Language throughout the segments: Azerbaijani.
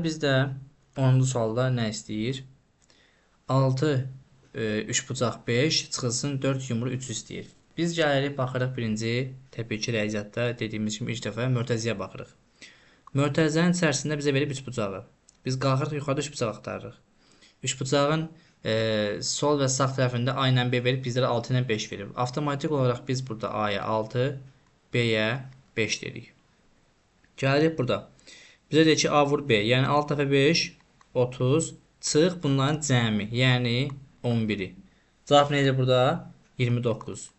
Bizdə 10-cu sualda nə istəyir? 6 3 bucaq 5 çıxılsın 4 yumru 3 istəyir. Biz gəlirik baxırıq birinci təbii ki riyaziyyatda dediyimiz kimi ilk dəfə mörtəzəyə baxırıq. Mörtəzənin içərisində bizə verib 3 bucağı. Biz qalxırıq yuxarıda 3 bucaq axtarırıq. 3 bucağın sol və sağ tərəfində A ilə B verib bizlərə 6 ilə 5 verib. Avtomatik olaraq biz burada A-ya 6, B-yə 5 dedik. Gəlirik burada. Bizə deyir ki, A vur B. Yəni 6 dəfə 5, 30. Çıx bunların cəmi. Yəni 11-i. Cavab neydi burada? 29.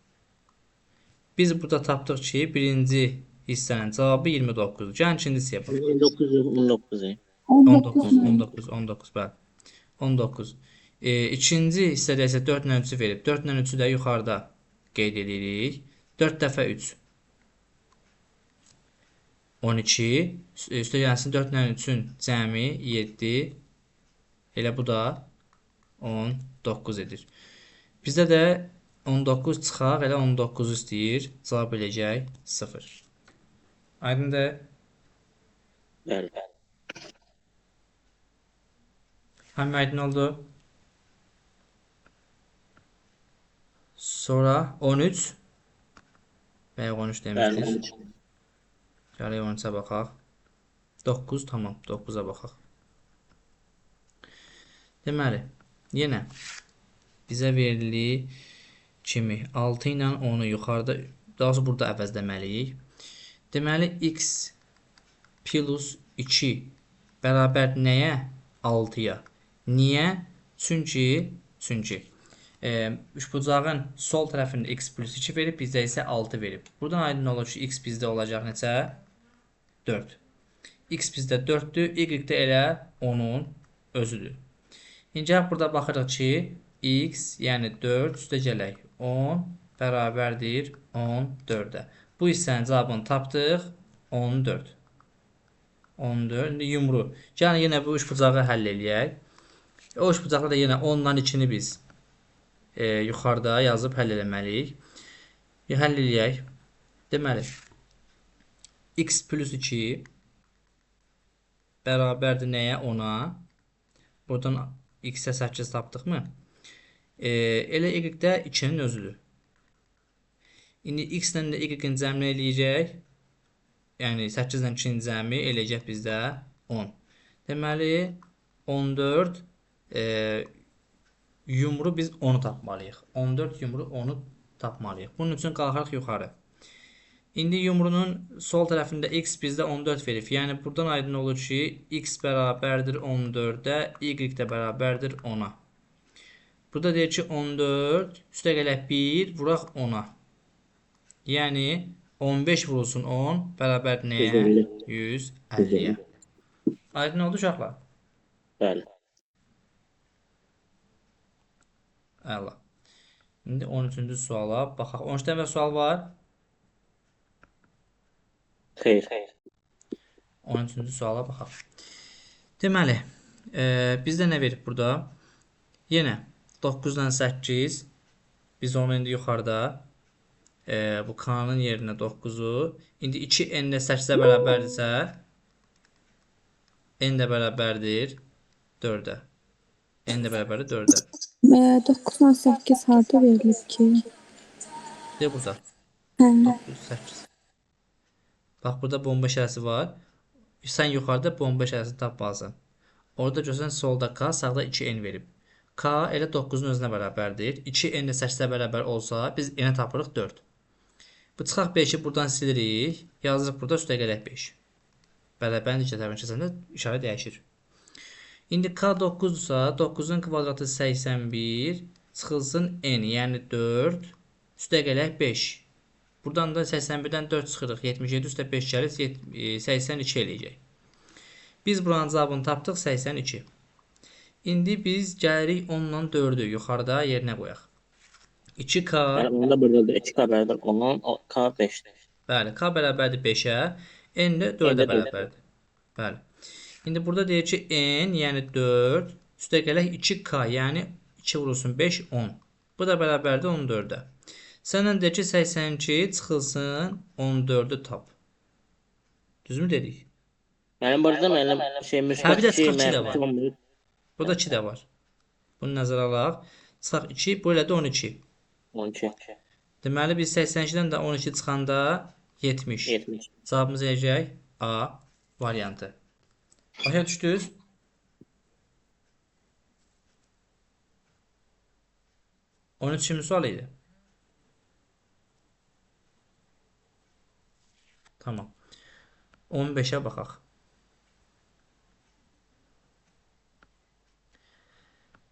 Biz burada tapdıq ki, birinci hissənin cavabı 29-dur. Gəlin ikinci hissəyə baxaq. 19. 19, bəli. 19. İkinci hissədə isə 4 ilə 3-ü verib. 4 ilə 3-ü də yuxarıda qeyd edirik. 4 dəfə 3. 12. Üstə gəlsin 4 ilə 3-ün cəmi 7. Elə bu da 19 edir. Bizdə də 19 çıxaq, elə 19 istəyir. Cavab eləyəcək 0. Aydındır? Bəli. Hamı aydın oldu? Sonra 13. Bəyə 13 demişdir. Gələk 13-ə baxaq. 9, tamam. 9-a baxaq. Deməli, yenə bizə verili kimi 6 ilə 10-u yuxarıda, daha sonra burada əvəzləməliyik. Deməli, x plus 2 bərabər nəyə? 6-ya. Niyə? Çünki üçbucağın sol tərəfində x plus 2 verib, bizdə isə 6 verib. Buradan aydın olur ki, x bizdə olacaq neçə? 4. X bizdə 4-dür, y də elə onun özüdür. İndi burada baxırıq ki, x, yəni 4 üstə gələk. 10 bərabərdir 14-ə. Bu hissənin cavabını tapdıq. 14. 14. İndi yumru. Yəni yenə bu üçbucağı həll eləyək. O üçbucaqda da yenə 10-dan 2-ni biz yuxarıda yazıb həll eləməliyik. Həll eləyək. Deməli, x plus 2 bərabərdir nəyə? 10-a. Buradan x-ə 8 tapdıqmı? Elə y də 2-nin özüdür. İndi x ilə də y-in cəmini eləyəcək. Yəni 8 ilə 2-nin cəmi eləyəcək bizdə 10. Deməli 14 yumru biz 10-u tapmalıyıq. 14 yumru 10-u tapmalıyıq. Bunun üçün qalxarıq yuxarı. İndi yumrunun sol tərəfində x bizdə 14 verib. Yəni buradan aydın olur ki, x bərabərdir 14-ə, y də bərabərdir 10-a. Burada deyir ki, 14 üstə gələk 1 vuraq 10-a. Yəni 15 vurulsun 10 bərabər nəyə? 150-yə. Aydın oldu uşaqlar? Bəli. Əla. İndi 13-cü suala baxaq. 13-dən və sual var? Xeyr. 13-cü suala baxaq. Deməli, bizdə nə verib burada? Yenə 9 ilə 8. Biz onu indi yuxarıda. Bu k-nın yerinə 9-u. İndi 2 n də 8-ə bərabərdirsə, n də bərabərdir 4-ə. N də bərabərdir 4-ə. 9 ilə 8 harda verilib ki? De burada. Hə. 9, 8. Bax, burada bomba işarəsi var. Sən yuxarıda bomba işarəsini tapmalısan. Orada görsən solda k, sağda 2n verib. K elə 9-un özünə bərabərdir. 2n də 8-ə bərabər olsa, biz n-ə tapırıq 4. Bu çıxaq 5-i buradan silirik. Yazırıq burada üstə gələk 5. Bərabər necə tərəfini keçəndə işarə dəyişir. İndi k 9-dursa, 9-un kvadratı 81, çıxılsın n, yəni 4, üstə gələk 5. Buradan da 81-dən 4 çıxırıq. 77 üstə 5 gəlir, 82 eləyəcək. Biz buranın cavabını tapdıq, 82. İndi biz gəlirik 10 ilə 4-ü yuxarıda yerinə qoyaq. 2k. Onda burada 2k bərabər 10-dan k 5-dir. Bəli, k bərabərdir 5-ə, n də 4-ə bərabərdir. Bəli. İndi burada deyir ki, n, yəni 4, üstə gələk 2k, yəni 2 vurulsun 5, 10. Bu da bərabərdir 14-ə. Səndən deyir ki, 82 çıxılsın 14-ü tap. Düzmü dedik? Yani burada mənim şey Hə, müsbət bir də 2 çıxaq 2 də mənfi var. olmuyor. Burada 2 də var. Bunu nəzərə alaq. Çıxaq 2, bu elə də 12. 12. Deməli biz 82-dən də 12 çıxanda 70. 70. Cavabımız eləyəcək A variantı. Başa düşdünüz? Onun üçün sual idi. Tamam. 15'e baxaq.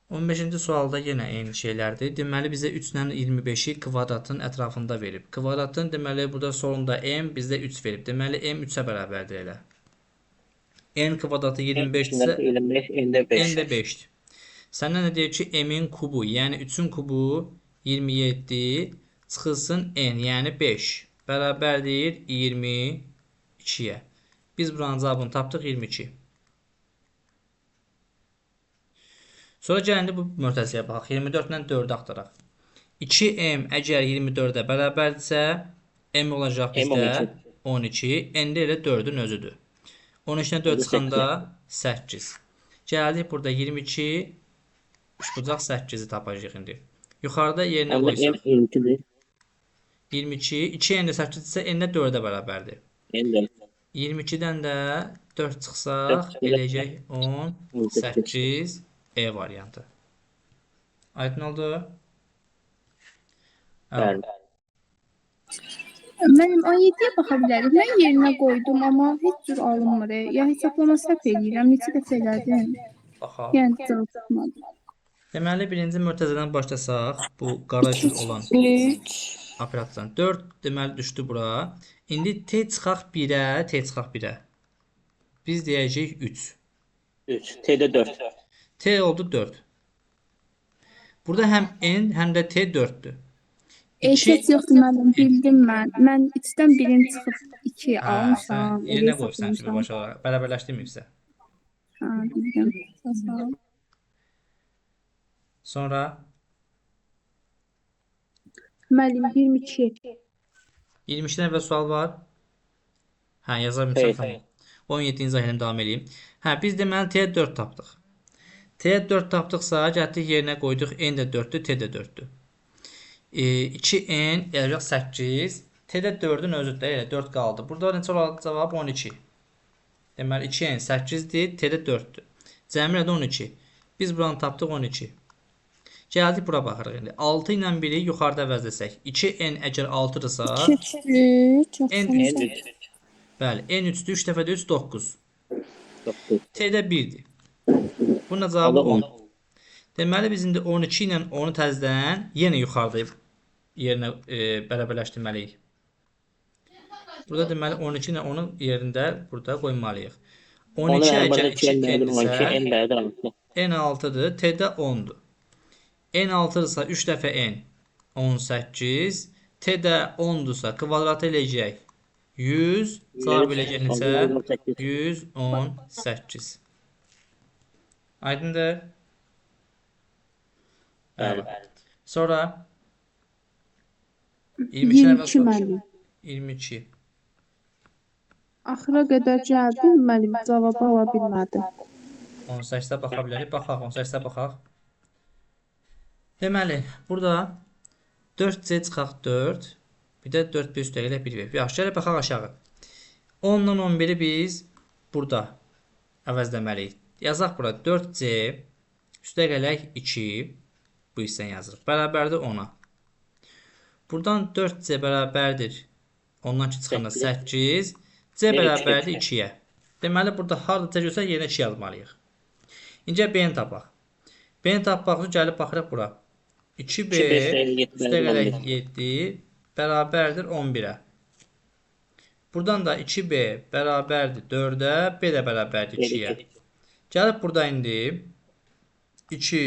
On beşinci sualda yenə eyni şeylərdir. Deməli bizə 3 ilə 25-i kvadratın ətrafında verib. Kvadratın deməli burada solunda m, bizdə 3 verib. Deməli m 3-ə bərabərdir elə. N kvadratı 25-dirsə 25 ende 5. n də 5-dir. Səndən nə deyir ki, m-in kubu, yəni 3-ün kubu 27 çıxılsın n, yəni 5 bərabərdir 22-yə. Biz buranın cavabını tapdıq 22. Sonra gəlindi bu mötərizəyə baxaq. 24 ilə 4-ü axtaraq. 2m əgər 24-ə bərabərdirsə, m olacaq bizdə 12. N də elə 4-ün özüdür. 13-dən 4 çıxanda 8. Gəldik burada 22, üçbucaq 8-i tapacağıq indi. Yuxarıda yerinə qoysaq. 22, 2 n də 8-dirsə, n də 4-ə bərabərdir. 22-dən də 4 çıxsaq, eləyəcək 18. E variantı. Aydın oldu? Bəli. Mənim 17-yə baxa bilərik. Mən yerinə qoydum, amma heç cür alınmır. Ya hesablama səhv eləyirəm. Neçə dəfə elədim? Baxaq. Yəni cavab çıxmadı. Deməli birinci mötərizədən başlasaq, bu qara cür olan 3. operatordan 4 deməli düşdü bura. İndi t çıxaq 1-ə, t çıxaq 1-ə. Biz deyəcəyik 3. 3. T'de 4. T oldu 4. Burada həm n, həm də t 4-dür. Ehtiyat yoxdur müəllim, bildim mən. Mən 3-dən birini çıxıb 2 almışam. Sən yerinə qoyursan kimi başa olaraq. Bərabərləşdirməyibsə. Hə, bildim. Sağ ol. Sonra Müəllim 22. 22-dən əvvəl sual var. Hə, yaza Hey, bilmirəm. Tamam. 17-ci izahını davam edeyim. Hə, biz deməli t-yə 4 tapdıq. T-yə 4 tapdıqsa, gəldik yerinə qoyduq. N də 4-dür, t də 4-dür. 2n eləcək 8. T-də 4-ün özüdür. Elə 4 qaldı. Burada neçə olacaq? Cavab 12. Deməli 2n 8-dir, t də 4-dür. Cəmi də 12. Biz buranı tapdıq 12. Gəldik bura baxırıq indi. 6 ilə 1-i yuxarıda əvəzləsək. 2n əgər 6-dırsa, 2, n 3. Bəli, n 3-dür. 3 dəfə də 3 9. 9. T-də 1-dir. Bunun cavabı 10. Deməli biz indi 12 ilə 10-u təzədən yenə yuxarıda yerinə bərabərləşdirməliyik. Burada deməli 12 ilə 10-u yerində burada qoymalıyıq. 12 əgər 2n-dirsə, n 6-dır, t-də 10-dur. n 6-dırsa 3 dəfə n 18, t-də 10-dursa kvadrat eləyəcək 100, cavab eləyəcək neçə? 118. Aydındır? Bəli. Sonra 22 müəllim. 22. Axıra qədər gəldim, müəllim cavabı ala bilmədim. 18-də baxa bilərik. Baxaq, 18-də baxaq. Deməli, burada 4c çıxaq 4, bir də 4 bir üstə ilə 1 verir. Yaxşı, gələ baxaq aşağı. 10-dan 11-i biz burada əvəzləməliyik. Yazaq bura 4c üstə gələk 2, bu hissəni yazırıq. Bərabərdir 10-a. Buradan 4c bərabərdir 10-dan 2 çıxanda 8, c bərabərdir 2-yə. Deməli, burada harada görsə yerinə 2 yazmalıyıq. İncə b-ni tapaq. B-ni tapmaq üçün gəlib baxırıq bura. 2b üstə gələk 7 bərabərdir 11-ə. Buradan da 2b bərabərdir 4-ə, b də bərabərdir 2-yə. Gəlib burada indi 2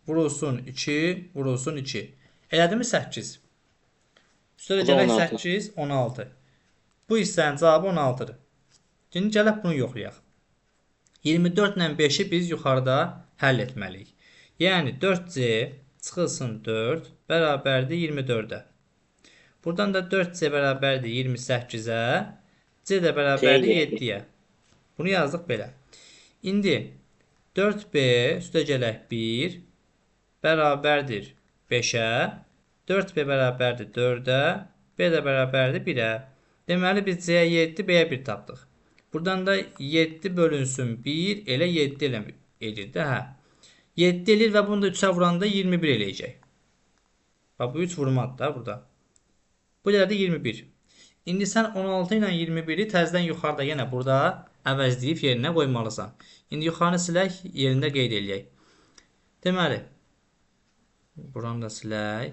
vurulsun 2 vurulsun 2. Elədimi 8? Üstə gələk 8, 16. Bu hissənin cavabı 16-dır. Şimdi gəlib bunu yoxlayaq. 24 ilə 5-i biz yuxarıda həll etməliyik. Yəni 4c çıxılsın 4 bərabərdir 24-ə. Buradan da 4c bərabərdir 28-ə, c də bərabərdir 7-yə. Bunu yazdıq belə. İndi 4b üstəgələk 1 bərabərdir 5-ə. 4b bərabərdir 4-ə. B də bərabərdir 1-ə. Deməli biz C-yə 7, B-yə 1 tapdıq. Buradan da 7 bölünsün 1 elə 7 edir də, hə. 7 elir və bunu da 3-ə vuranda 21 eləyəcək. Bax, bu 3 vurmadı da burada. Bu da 21. İndi sən 16 ilə 21-i təzədən yuxarıda yenə burada əvəzləyib yerinə qoymalısan. İndi yuxarını silək, yerində qeyd eləyək. Deməli, buranı da silək.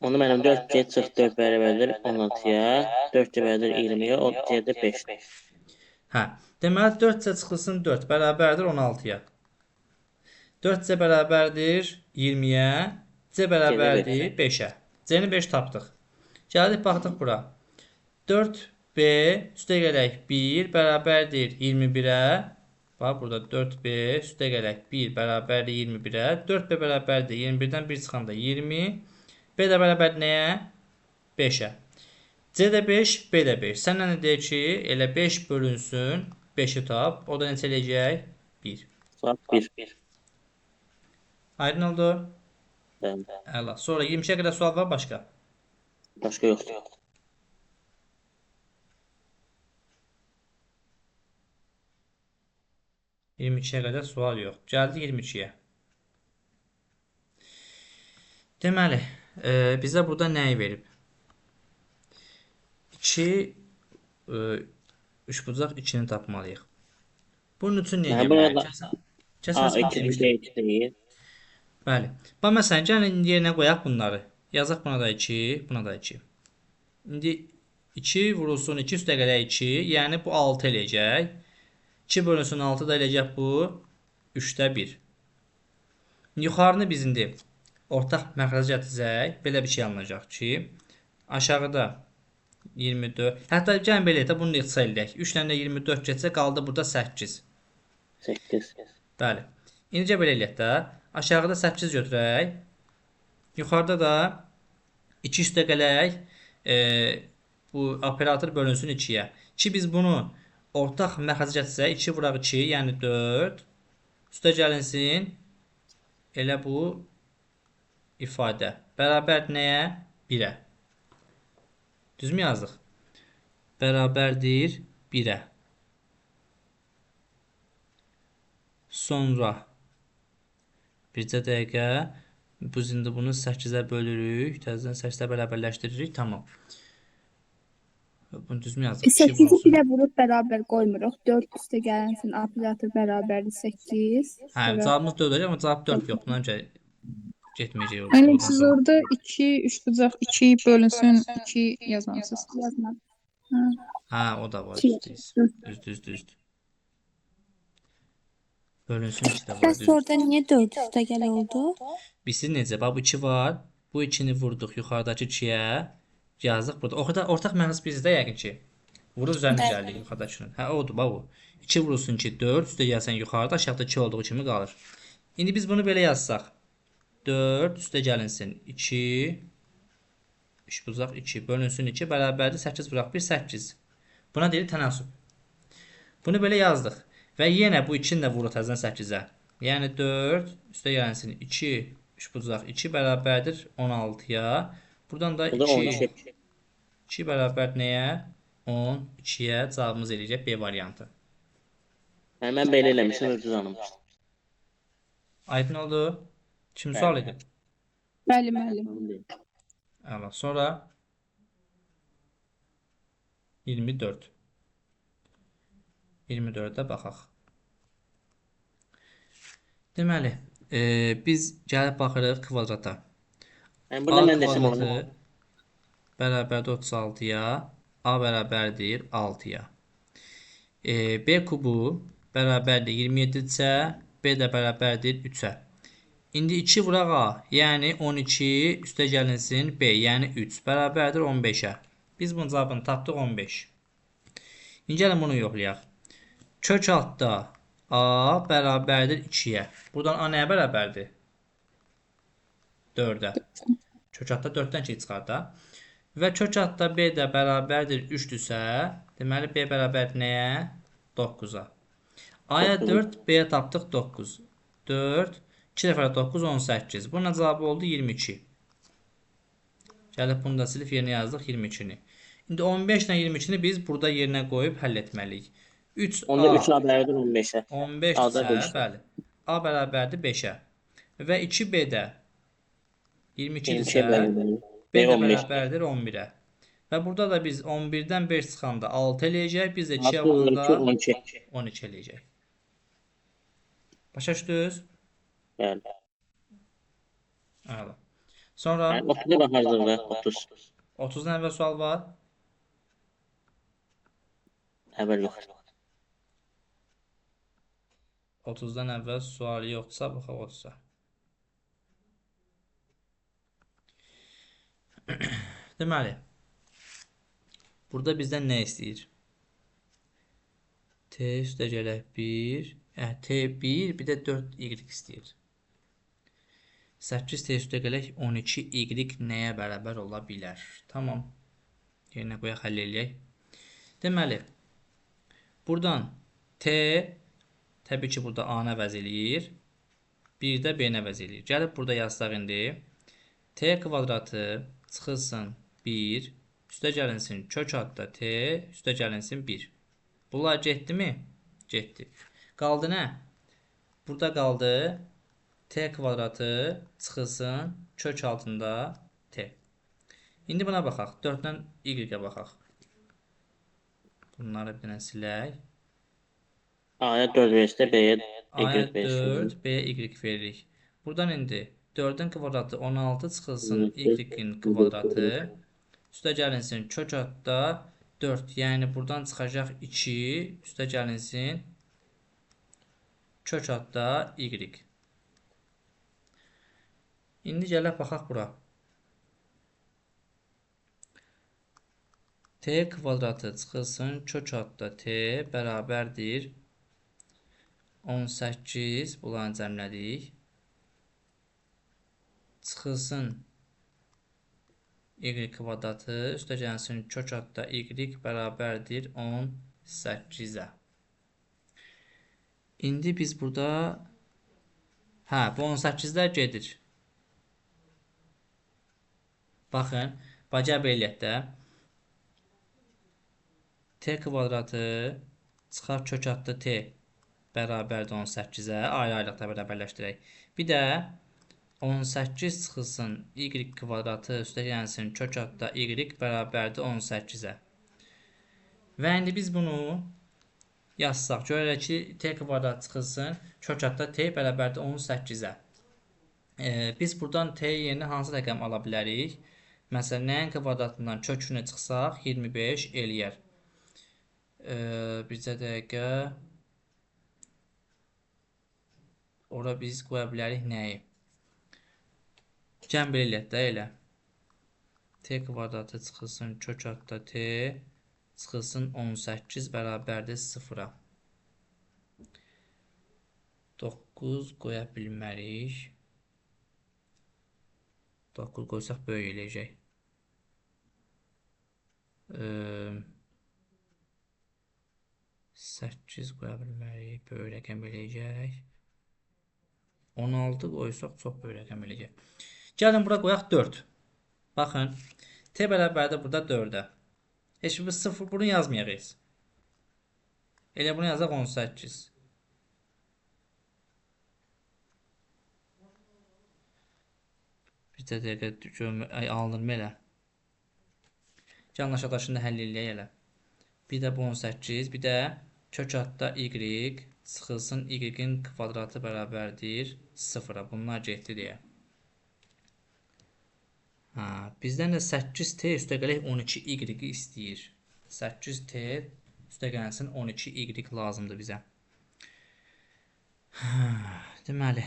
Onu mənim 4C çıx 4 bərabərdir 16-ya, 4C bərabərdir 20-yə, o C-də 5. Hə, deməli 4C çıxılsın 4 bərabərdir 16-ya. 4C bərabərdir 20-yə, C bərabərdir 5-ə. C-ni 5 tapdıq. Gəldik, baxdıq bura. 4B üstəgələk 1 bərabərdir 21-ə. Bax, burada 4B üstəgələk 1 bərabərdir 21-ə. 4B bərabərdir 21-dən 1 çıxanda 20. B də bərabər nəyə? 5-ə. C də 5, B də 5. Sənlə nə deyək ki, elə 5 bölünsün, 5-i tap. O da neçə eləyəcək? 1. Saat 1. Aydın oldu? Bəli. Əla. Sonra 20-şə qədər sual var başqa? Başqa yoxdur. %22'ye qədər sual yox. Gəldi 22-yə. Deməli, bizə burada nəyi verib? 2 üçbucaq 2-ni tapmalıyıq. Bunun üçün nə etməliyik? A2 deyil. Bəli. Bax, məsələn, gəlin yerinə qoyaq bunları. Yazaq buna da 2, buna da 2. İndi 2 vurulsun 2 üstəgələk 2, yəni bu 6 eləyəcək. 2 bölünsün 6 da eləyəcək bu 3-də 1. Yuxarını biz indi ortaq məxrəcə gətirəcək. Belə bir şey alınacaq ki, aşağıda 24. Hətta gəlin belə də bunu ixtisar edək. 3 ilə də 24 getsə qaldı burada 8. 8. Bəli. İncə belə eləyək də. Aşağıda 8 götürək. Yuxarıda da 2 üstəgələk bu operator bölünsün 2-yə. Ki biz bunu ortaq məxrəcə gətirsək 2 vuraq 2, yəni 4. Üstə gəlinsin elə bu ifadə. Bərabər nəyə? 1-ə. Düzmü yazdıq? Bərabərdir 1-ə. Sonra bircə dəqiqə biz indi bunu 8-ə bölürük. Təzədən 8-ə bərabərləşdiririk. Tamam. Bunu düzmü yazdık? 8-i 1-ə vurub bərabər qoymuruq. 4 üstə gəlinsin, operator bərabərdir 8. Hə, cavabımız 4 olacaq, amma cavab 4 yox. Bundan öncə getməyəcək. Yəni siz orada 2 üçbucaq 2 bölünsün 2 yazmalısınız. Yazmadım. Hə, o da var. Düz. Bölünsün 2 də var. Bəs orada niyə 4 üstəgəl oldu? Bilsin necə? Bax, bu 2 var. Bu 2-ni vurduq yuxarıdakı 2-yə. Yazdıq burada. Ortaq məxrəc bizdə yəqin ki. Vurur üzərinə gəldik yuxarıdakının. Hə, odur, bax bu. 2 vurulsun ki 4, üstə gəlsən yuxarıda, aşağıda 2 olduğu kimi qalır. İndi biz bunu belə yazsaq. 4 üstə gəlinsin 2 üçbucaq 2 bölünsün 2 bərabərdir 8 vuraq 1 8. Buna deyilir tənasüb. Bunu belə yazdıq. Və yenə bu 2-ni də vurur təzədən 8-ə. Yəni 4 üstə gəlinsin 2 üçbucaq 2 bərabərdir 16-ya. Buradan da 2 bərabər nəyə? 12-yə cavabımız eləyəcək B variantı. Mən belə eləmişim, özünüz anlamışsınız. Aydın oldu? Kim sual edib? Bəli, müəllim. Əla. Sonra 24. 24-də baxaq. Deməli, biz gəlib baxırıq kvadrata. Burada mən desəm onu. Bərabərdir 36-ya, A bərabərdir 6-ya. B kubu bərabərdir 27-cə, B də bərabərdir 3-ə. İndi 2 vuraq A, yəni 12 üstə gəlinsin B, yəni 3 bərabərdir 15-ə. Biz bunun cavabını tapdıq 15. İndi gəlin bunu yoxlayaq. Kök altda A bərabərdir 2-yə. Buradan A nəyə bərabərdir? 4-ə. Kök altda 4-dən 2 çıxar da. Və kök adda B də bərabərdir 3-dürsə, deməli B bərabər nəyə? 9-a. A-ya 4, B-yə tapdıq 9. 4, 2 dəfə 9, 18. Bunun cavabı oldu 22. Gəlib bunu da silib yerinə yazdıq 22-ni. İndi 15 ilə 22-ni biz burada yerinə qoyub həll etməliyik. 3A. Onda 3 A bərabərdir 15-ə. 15 A-da isə, 5. bəli. A bərabərdir 5-ə. Və 2B-də 22 22 isə bərabərdir. B B də 15. bərabərdir 11-ə. Və burada da biz 11-dən 5 çıxanda 6 eləyəcək. Biz də 2-yə 6 vuranda 12. 12 eləyəcək. Başa düşdünüz? Bəli. Əla. Sonra Yəni 30-a baxardıq 30. 30-dan əvvəl sual var. Əvvəl yox. 30-dan əvvəl sual yoxsa baxaq 30-a. Deməli, burada bizdən nə istəyir? T üstə gələk 1, T1, bir də 4y istəyir. 8 T üstə gələk 12y nəyə bərabər ola bilər? Tamam. Yerinə qoyaq, həll eləyək. Deməli, buradan T təbii ki, burada A-nə əvəz eləyir. 1 də B-nə əvəz eləyir. Gəlib burada yazdaq indi. T kvadratı çıxılsın 1, üstə gəlinsin kök adda T, üstə gəlinsin 1. Bunlar getdi mi? Getdi. Qaldı nə? Burada qaldı T kvadratı çıxılsın kök altında T. İndi buna baxaq. 4-dən Y-ə baxaq. Bunları bir dənə silək. A-ya 4 verirsə B-yə A-ya Y verirsin. 4, B-yə Y veririk. Buradan indi 4-ün kvadratı 16 çıxılsın Y-in kvadratı. Üstə gəlinsin kök adda 4. Yəni buradan çıxacaq 2. Üstə gəlinsin kök adda Y. İndi gələk baxaq bura. T kvadratı çıxılsın kök adda T bərabərdir 18. Bunları cəmlədik. Çıxılsın Y kvadratı, üstə gəlsin kök adda Y bərabərdir 18-ə. İndi biz burada bu 18-lər gedir. Baxın, bacab eləyək də. T kvadratı çıxar kök adda T bərabərdir 18-ə. Ayrı-ayrılıqda bərabərləşdirək. Bir də 18 çıxılsın Y kvadratı üstə gəlsin kök adda Y bərabərdir 18-ə. Və indi biz bunu yazsaq. Görək ki, T kvadrat çıxılsın kök adda T bərabərdir 18-ə. Biz buradan T yerinə hansı rəqəm ala bilərik? Məsələn, nəyin kvadratından kökünə çıxsaq 25 eləyər. Bircə dəqiqə. Ora biz qoya bilərik nəyi? Cəmr eləyək də elə. T kvadratı çıxılsın kök adda T çıxılsın 18 bərabərdir 0-a. 9 qoya bilmərik. 9 qoysaq böyük eləyəcək. 8 qoya bilmərik. Böyük rəqəm eləyəcək. 16 qoysaq çox böyük rəqəm eləyəcək. Gəlin bura qoyaq 4. Baxın. T bərabərdir burada 4-ə. Heç bir 0 bunu yazmayaq. Elə bunu yazaq 18. Bir də dəqiqə alınır mı elə? Gəlin aşağıdakını da həll eləyək elə. Bir də bu 18, bir də kök adda Y çıxılsın Y-in kvadratı bərabərdir 0-a. Bunlar getdi deyə. Bizdən də 8T üstə gələk 12Y istəyir. 8T üstə gəlsin 12Y lazımdır bizə. Deməli,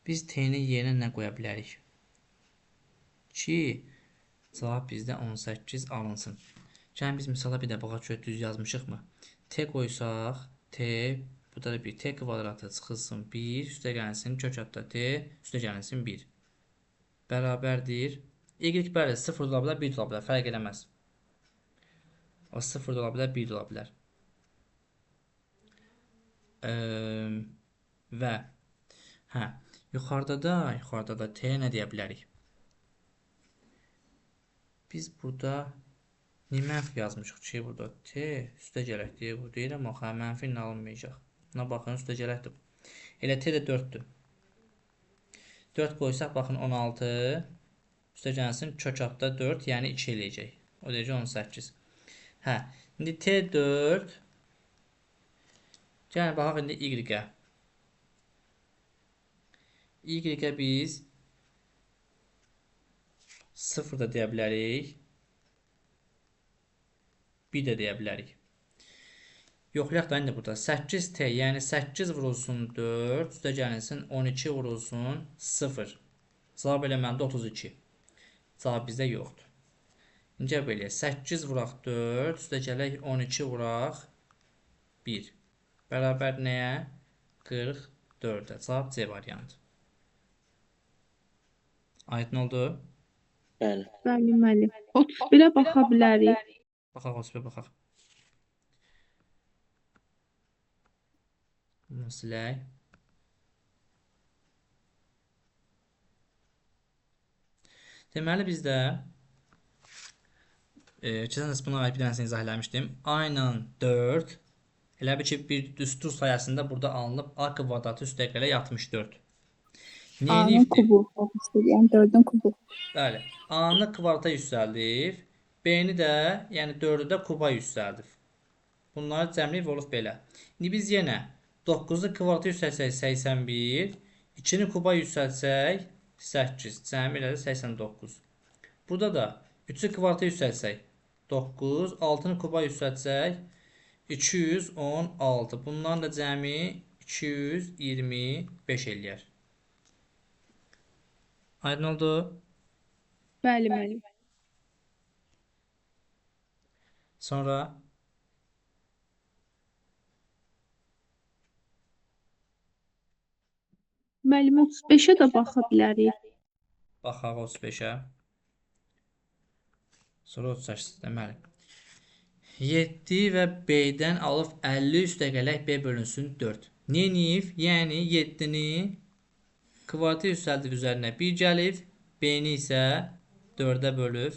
biz T-ni yerinə nə qoya bilərik? Ki, cavab bizdə 18 alınsın. Gəlin biz misala bir də baxaq ki, düz yazmışıq mı? T qoysaq, T, bu da bir T kvadratı çıxılsın 1, üstə gəlsin kök adda T, üstə gəlsin 1. Bərabərdir Y bəli 0 da ola bilər, 1 də ola bilər, fərq eləməz. O 0 da ola bilər, 1 də ola bilər. Və yuxarıda da t nə deyə bilərik? Biz burada niyə mənfi yazmışıq ki, burada t üstə gələk deyə bu deyirəm, axı mənfi ilə alınmayacaq. Buna baxın, üstə gələkdir. Elə t də 4-dür. 4 qoysaq, baxın 16, üstə gəlsin, kökatda 4, yəni 2 eləyəcək. O deyəcək 18. İndi t4, gəlin baxaq indi y-ə. Y-ə biz 0 da deyə bilərik, 1 də deyə bilərik. Yoxlayaq da indi burada 8t, yəni 8 vurulsun 4, üstə gəlinsin 12 vurulsun 0. Cavab eləməlidir 32. Cavab bizdə yoxdur. İncə belə 8 vuraq 4, üstə gələk 12 vuraq 1. Bərabər nəyə? 44-ə. Cavab C variantı. Aydın oldu? Bəli. Bəli, müəllim. 31-ə baxa bilərik. Baxaq, 31-ə baxaq. Bunu silək. Deməli bizdə keçən dərs buna aid bir dənəsini izah eləmişdim. A ilə 4 elə bir ki, bir düstur sayəsində burada alınıb A kvadratı üstə gələk 64. A-nın kubu. Yəni 4-ün kubu. Bəli. A-nı kvadrata yüksəldib, B-ni də, yəni 4-ü də kuba yüksəldib. Bunları cəmliyib olub belə. İndi biz yenə 9-u kvadrata yüksəlsək 81, 2-ni kuba yüksəlsək 8, cəmi ilə də 89. Burada da 3-ü kvadrata yüksəlsək 9, 6-nı kuba yüksəlsək 216. Bunların da cəmi 225 eləyər. Aydın oldu? Bəli, müəllim. Sonra Müəllim 35-ə də baxa bilərik. baxaq 35-ə. Sonra 38 deməli. 7 və B-dən alıb 50 üstə gələk B bölünsün 4. Neyiniyib? Yəni 7-ni kvadrata yüksəldib üzərinə 1 gəlib, B-ni isə 4-ə bölüb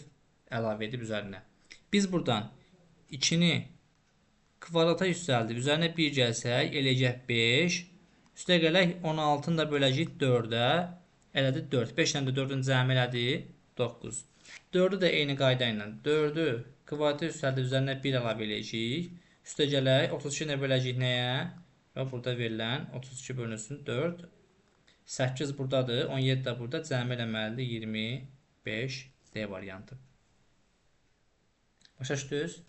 əlavə edib üzərinə. Biz buradan 2-ni kvadrata yüksəldib üzərinə 1 gəlsək, eləyəcək 5. Üstə gələk 16-nı da böləcək 4-ə, elədi 4. 5 ilə də 4-ün cəmi elədi 9. 4-ü də eyni qayda ilə 4-ü kvadrata yüksəldib üzərinə 1 əlavə eləyəcəyik. Üstə gələk 32 ilə böləcək nəyə? Və burada verilən 32 bölünsün 4. 8 buradadır, 17 də burada, cəmi eləməlidir 25 D variantı. Başa düşdünüz?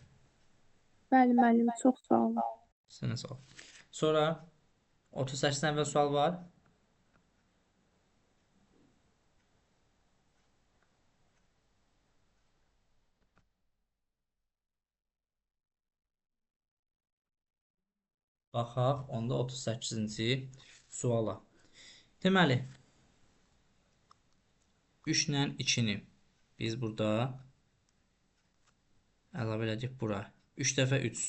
Bəli, müəllim, çox sağ olun. Sənə sağ ol. Sonra 38-dən əvvəl sual var. Baxaq, onda 38-ci suala. Deməli, 3 ilə 2-ni biz burada əlavə edəcək bura. 3 dəfə 3,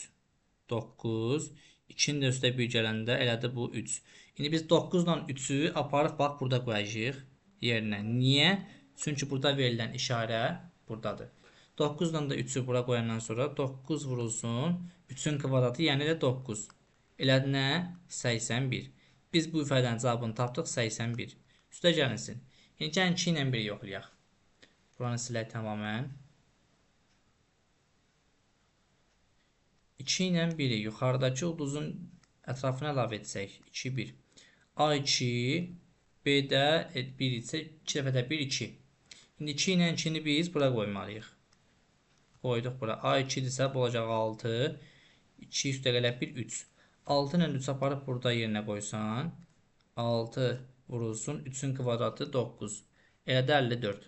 9. 2-ni də üstə 1 gələndə elədi bu 3. İndi biz 9 ilə 3-ü aparıq, bax, burada qoyacaq yerinə. Niyə? Çünki burada verilən işarə buradadır. 9 ilə də 3-ü bura qoyandan sonra 9 vurulsun. 3-ün kvadratı, yəni də 9. Elədi nə? 81. Biz bu ifadənin cavabını tapdıq 81. Üstə gəlinsin. Yəni gəlin 2 ilə 1-i yoxlayaq. Buranı silək tamamən. 2 ilə 1-i yuxarıdakı ulduzun ətrafına əlavə etsək. 2, 1. A2, B-də 1 isə 2 dəfə də 1, 2. İndi 2 ilə 2-ni biz bura qoymalıyıq. Qoyduq bura. A2 isə bu olacaq 6. 2 üstə gələk 1, 3. 6 ilə 3 aparıb burada yerinə qoysan. 6 vurulsun. 3-ün kvadratı 9. Elədə 54.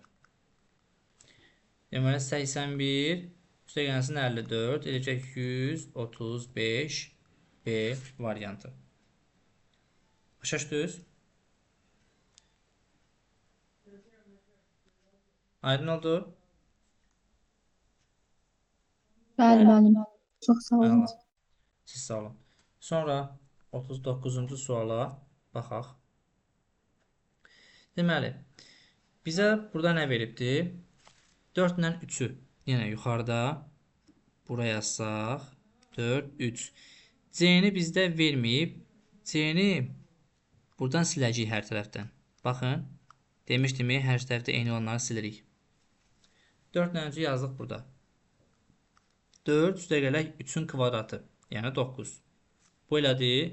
Deməli 81. Üstə gəlsin 54. Eləcək 135 B variantı. Başa düşdünüz? Aydın oldu? Bəli, müəllim. Çox sağ olun. Əla. Siz sağ olun. Sonra 39-cu suala baxaq. Deməli, bizə burada nə veribdir? 4 ilə 3-ü yenə yuxarıda buraya yazsaq. 4, 3. C-ni bizdə verməyib. C-ni buradan siləcəyik hər tərəfdən. Baxın. Demişdim, hər tərəfdə eyni olanları silirik. 4 ilə 3-ü yazdıq burada. 4 üstə gələk 3-ün kvadratı. Yəni 9. Bu elədir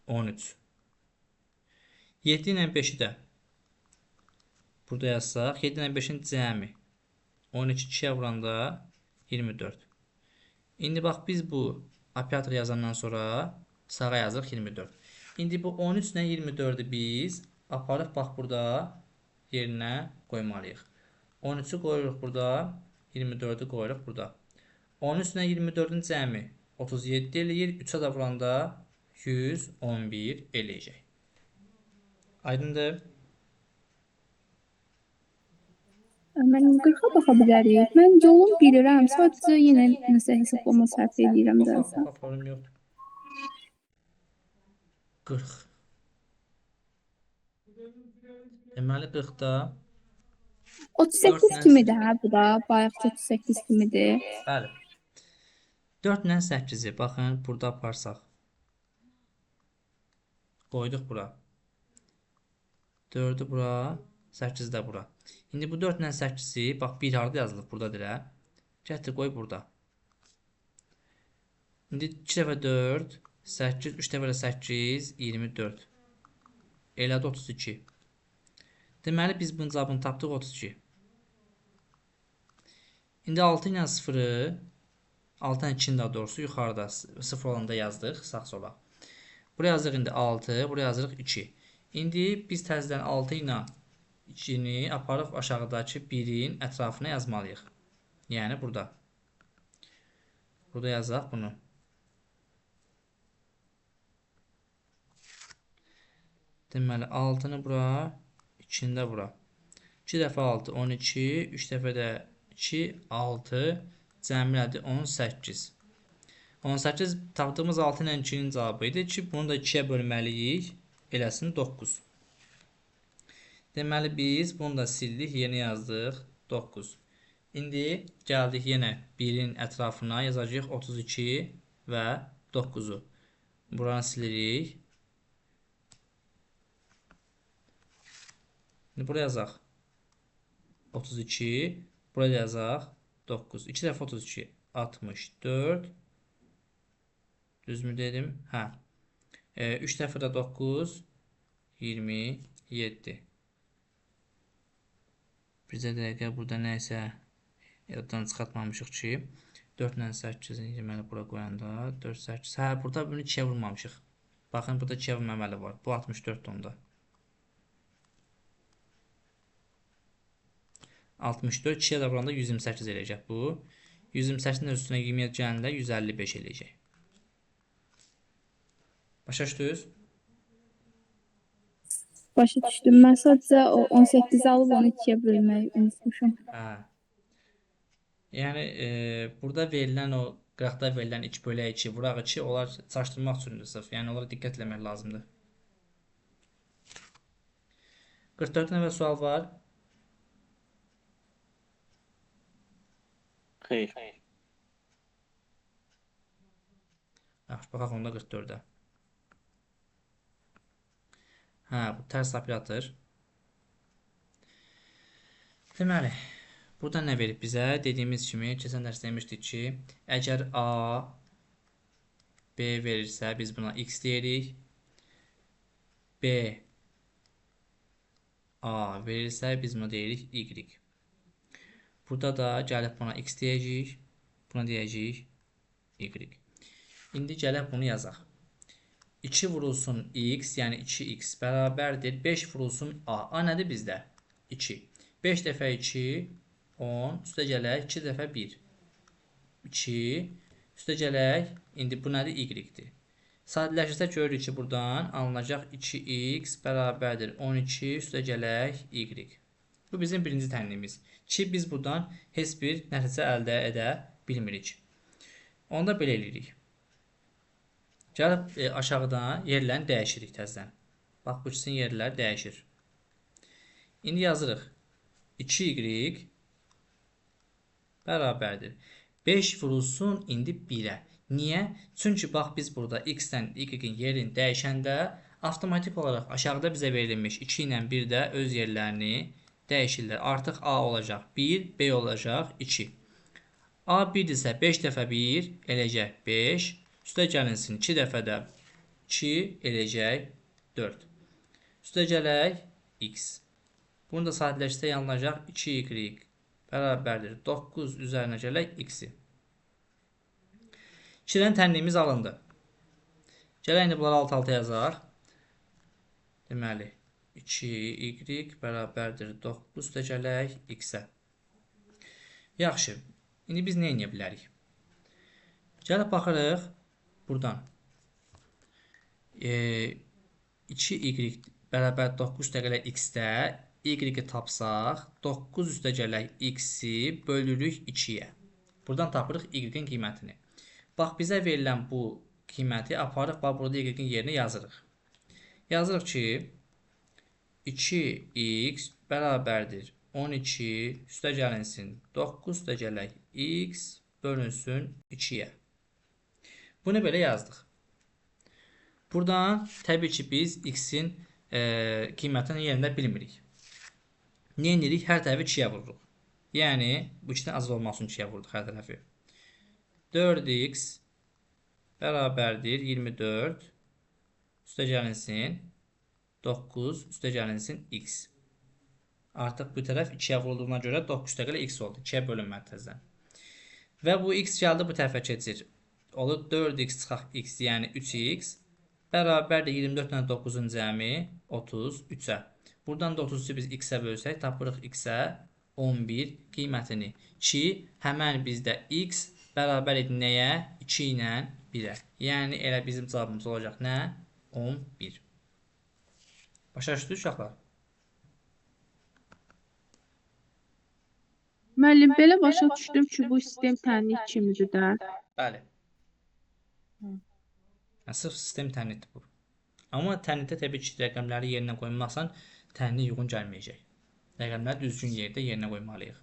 13. 7 ilə 5-i də burada yazsaq. 7 ilə 5-in cəmi 12 2-yə vuranda 24. İndi bax biz bu operatoru yazandan sonra sağa yazırıq 24. İndi bu 13 ilə 24-ü biz aparıb bax burada yerinə qoymalıyıq. 13-ü qoyuruq burada, 24-ü qoyuruq burada. 13 ilə 24-ün cəmi 37 eləyir. 3-ə də vuranda 111 eləyəcək. Aydındır? Mən 40-a baxa bilərik. Mən yolun bilirəm. Sadəcə yenə nəsə hesablama səhv edirəm də. Problem yoxdur. 40. Deməli 40-da 38 kimidir hə bu da. Bayaqki 38 kimidir. bəli. 4 ilə 8-i baxın burada aparsaq. Qoyduq bura. 4-ü bura, 8-i də bura. İndi bu 4 ilə 8-i bax bir harda yazılıb burada dirə. Gətir qoy burada. İndi 2 dəfə 4, 8, 3 dəfə 8, 24. Elədi 32. Deməli biz bunun cavabını tapdıq 32. İndi 6 ilə 0-ı 6 ilə 2-ni daha doğrusu yuxarıda 0 olanda yazdıq sağ sola. Buraya yazırıq indi 6, buraya yazırıq 2. İndi biz təzədən 6 ilə 2-ni aparıb aşağıdakı 1-in ətrafına yazmalıyıq. Yəni burada. Burada yazaq bunu. Deməli 6-nı bura, 2-ni də bura. 2 dəfə 6, 12, 3 dəfə də 2, 6, cəmilədir 18. 18 tapdığımız 6 ilə 2-nin cavabı idi ki, bunu da 2-yə bölməliyik, eləsin 9. Deməli biz bunu da sildik, yeni yazdıq 9. İndi gəldik yenə 1-in ətrafına yazacağıq 32 və 9-u. Buranı silirik. İndi buraya yazaq 32, buraya yazaq 9. 2 dəfə 32, 64. Düzmü dedim? Hə. 3 dəfə də 9, 27. Bizə dəqiqə burada nəysə yaddan çıxartmamışıq ki, 4 ilə 8-i deməli bura qoyanda 4, 8. Hə, burada bunu 2-yə vurmamışıq. Baxın, burada 2-yə vurməməli var. Bu 64 onda. 64, 2-yə də vuranda 128 eləyəcək bu. 128-in üstünə 20-yə gələndə 155 eləyəcək. Başa düşdünüz? Başa düşdüm. Mən sadəcə o 18-i alıb 12-yə bölməyi unutmuşam. Hə. Yəni burada verilən o qıraqda verilən 2 bölək 2, vuraq 2, onlar çaşdırmaq üçündür sırf. Yəni onlara diqqət etmək lazımdır. 44 nömrə sual var. Xeyr. Yaxşı, baxaq onda 44-ə. Hə, bu tərs operator. Deməli, burada nə verib bizə? Dediyimiz kimi, keçən dərs demişdik ki, əgər A, B verirsə, biz buna X deyirik. B, A verirsə, biz buna deyirik Y. Burada da gəlib buna X deyəcəyik, buna deyəcəyik Y. İndi gəlib bunu yazaq. 2 vurulsun X, yəni 2X bərabərdir 5 vurulsun A. A nədir bizdə? 2. 5 dəfə 2, 10, üstə gələk 2 dəfə 1. 2, üstə gələk, indi bu nədir? Y-dir. Sadələşirsə görürük ki, buradan alınacaq 2X bərabərdir 12, üstə gələk Y. Bu bizim birinci tənliyimiz ki, biz buradan heç bir nəticə əldə edə bilmirik. Onda belə eləyirik. Gəlib aşağıdan yerlərini dəyişirik təzədən. Bax, bu ikisinin yerləri dəyişir. İndi yazırıq. 2y bərabərdir. 5 vurulsun indi 1-ə. Niyə? Çünki bax, biz burada x-dən y-in yerini dəyişəndə avtomatik olaraq aşağıda bizə verilmiş 2 ilə 1 də öz yerlərini dəyişirlər. Artıq a olacaq 1, b olacaq 2. a 1-dirsə 5 dəfə 1 eləcək 5. Üstə gəlinsin 2 dəfə də 2 eləcək 4. Üstə gələk x. Bunu da sadələşsə yanılacaq 2y bərabərdir 9 üzərinə gələk x-i. 2-dən tənliyimiz alındı. Gələk indi bunları alt-alta yazaq. Deməli 2y bərabərdir 9 üstə gələk x-ə. Yaxşı. İndi biz nə edə bilərik? Gəlib baxırıq buradan. 2y bərabər 9 üstə gələk x-də y-i tapsaq 9 üstə gələk x-i bölürük 2-yə. Buradan tapırıq y-in qiymətini. Bax, bizə verilən bu qiyməti aparıq, bax, burada y-in yerinə yazırıq. Yazırıq ki, 2x bərabərdir 12 üstə gəlinsin 9 üstə gələk x bölünsün 2-yə. Bunu belə yazdıq. Buradan təbii ki, biz x-in qiymətini yerində bilmirik. Nə edirik? Hər tərəfi 2-yə vururuq. Yəni, bu 2-dən azad olmaq üçün 2-yə vururuq hər tərəfi. 4x bərabərdir 24 üstə gəlinsin 9 üstə gəlinsin x. Artıq bu tərəf 2-yə vurulduğuna görə 9 üstə gələ x oldu. 2-yə bölünmədi təzədən. Və bu x gəldi bu tərəfə keçir. Olur 4x çıxaq x, yəni 3x bərabərdir 24 ilə 9-un cəmi 33-ə. Buradan da 33-ü biz x-ə bölsək, tapırıq x-ə 11 qiymətini ki, həmən bizdə x bərabər edir nəyə? 2 ilə 1-ə. Yəni, elə bizim cavabımız olacaq nə? 11. Başa düşdük uşaqlar? Müəllim, belə başa düşdüm ki, bu sistem tənlik kimidir də. Bəli. Sırf sistem tənlikdir bu. Amma tənlikdə təbii ki, rəqəmləri yerinə qoymazsan, tənlik uyğun gəlməyəcək. Rəqəmləri düzgün yerdə yerinə qoymalıyıq.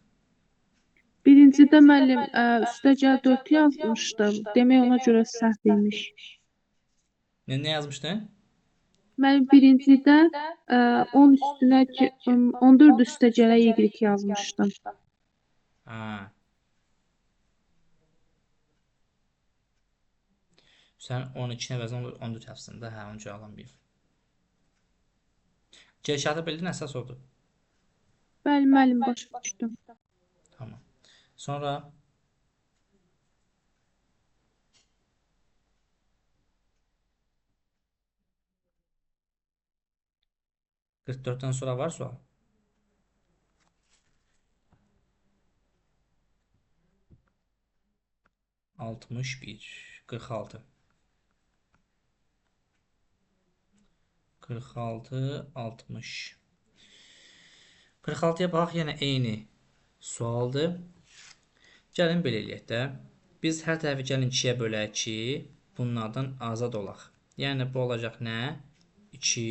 Birincidə müəllim üstə gəl 4 yazmışdım. Demək ona görə səhv imiş. Nə yazmışdın? Müəllim, birincidə 10 üstünə 14 üstə gələ y yazmışdım. Ha. Sən 12-nə əvəzən 14 yazsın da, hə, onu cavablamayıb. Gəlişatı bildin, əsas oldu. Bəli, müəllim, başa düşdüm. Tamam. Sonra ...44'ten sonra var sual. ...61, 46. 46, 60. 46'ya bax, yenə eyni sualdır. Gəlin belə eləyək də. Biz hər tərəfi gəlin 2-yə bölək ki, bunlardan azad olaq. Yəni, bu olacaq nə? 2,